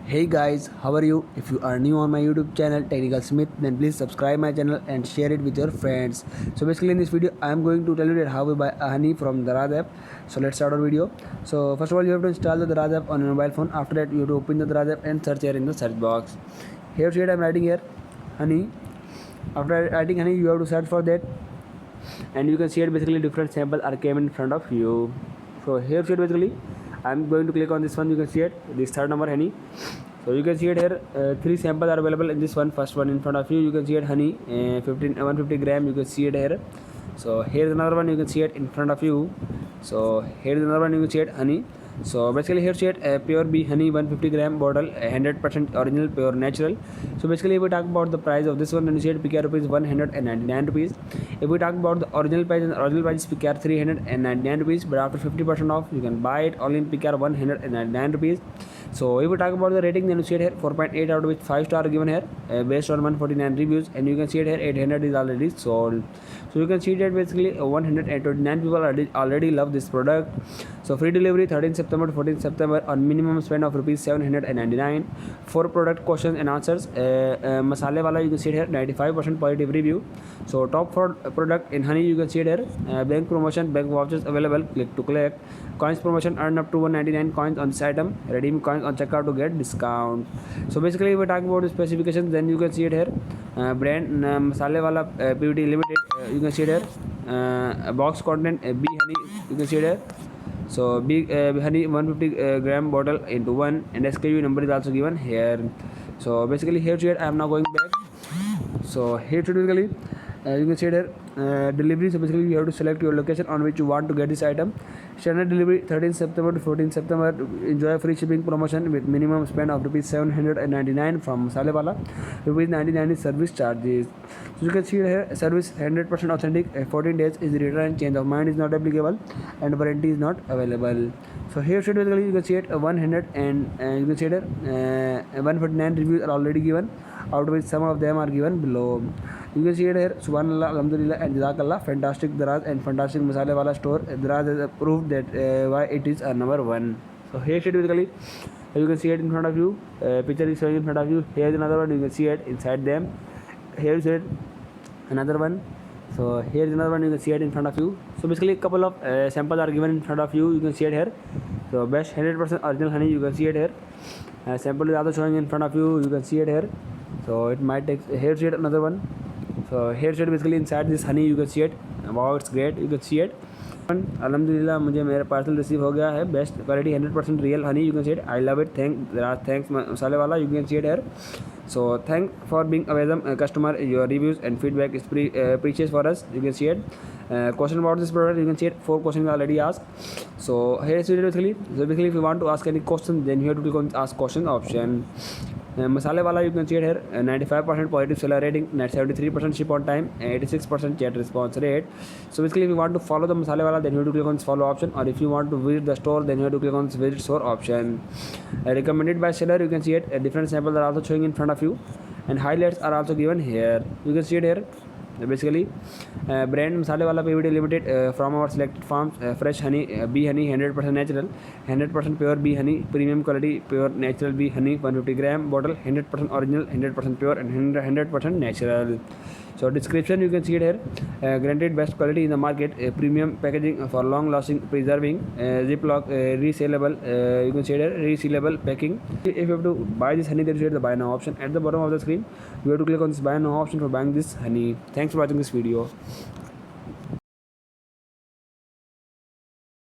Hey guys, how are you? If you are new on my YouTube channel Technical Smith, then please subscribe my channel and share it with your friends. So basically in this video I am going to tell you that how we buy a honey from Daraz app. So let's start our video. So first of all you have to install the Daraz app on your mobile phone. After that you have to open the Daraz app and search here in the search box. Here I am writing here honey. After writing honey you have to search for that, and you can see it basically different samples are came in front of you. So here basically I'm going to click on this one. You can see it, this third number honey. So you can see it here, three samples are available in this one. First one in front of you, you can see it honey, 150 gram, you can see it here. So here's another one, you can see it in front of you. So here's another one, you can see it honey. So basically here see it pure bee honey 150 gram bottle, 100% original pure natural. So basically if we talk about the price of this one, then you see it PKR rupees 199 rupees. If we talk about the original price, then the original price is PKR 399 rupees, but after 50% off you can buy it only in PKR 199 rupees. So if we talk about the rating, then you see it here 4.8 out of which 5 star given here, based on 149 reviews, and you can see it here 800 is already sold. So you can see that basically 129 people already love this product. So free delivery 13 September to 14 September on minimum spend of rupees 799. 4 product questions and answers. Masale wala you can see it here 95% positive review. So top 4 product in honey you can see it here. Bank promotion, bank vouchers available, click to collect. Coins promotion, earn up to 199 coins on this item. Redeem coins on checkout to get discount. So basically if we talk about the specifications, then you can see it here. Brand masale wala PVT limited, you can see it here. Box content B honey, you can see it here. So big honey 150 gram bottle into one, and SKU number is also given here. So basically here I am now going back. So here basically you can see there delivery. So basically you have to select your location on which you want to get this item. Standard delivery 13 September to 14 September. Enjoy free shipping promotion with minimum spend of rupees 799 from Masale wala. Rupees 99 is service charges. So you can see here service 100% authentic. 14 days is return, change of mind is not applicable, and warranty is not available. So here basically you can see it 100 and you can see it 149 reviews are already given, out of which some of them are given below. You can see it here, Subhanallah, Alhamdulillah, and Jazakallah, fantastic Daraz and fantastic Masale wala store. Daraz has proved that why it is a number one. So here basically you can see it in front of you. Picture is showing in front of you. Here is another one, you can see it inside them. Here is it another one. So here is another one, you can see it in front of you. So basically a couple of samples are given in front of you. You can see it here. So best 100% original honey, you can see it here. Sample is also showing in front of you. You can see it here. So it might take here. See it another one. So here basically inside this honey you can see it. Wow, it's great. You can see it. Alhamdulillah, मुझे मेरा parcel receive हो गया है. Best quality 100% real Honey. You can see it. I love it. Thanks मसाले वाला. You can see it here. So thank for being awesome customer. Your reviews and feedback is precious for us. You can see it. Question about this product, you can see it. 4 questions already asked. So here is it basically. So basically if you want to ask any question, then you have to click on ask question option. Masale wala, you can see it here. 95% positive seller rating, 73% ship on time, 86% chat response rate. So basically if you want to follow the masale wala, then you have to click on this follow option, or if you want to visit the store, then you have to click on this visit store option. Recommended by seller, you can see it. Different samples are also showing in front of you, and highlights are also given here. You can see it here. Basically brand masale wala PVT limited, from our selected farms, fresh honey, bee honey 100% natural, 100% pure bee honey, premium quality pure natural bee honey, 150 gram bottle, 100% original, 100% pure, and 100% natural. So description, you can see it here. Granted best quality in the market, premium packaging for long lasting preserving, ziplock, resealable, you can see it here, resealable packing. If you have to buy this honey, then you see the buy now option at the bottom of the screen. You have to click on this buy now option for buying this honey. Thanks for watching this video.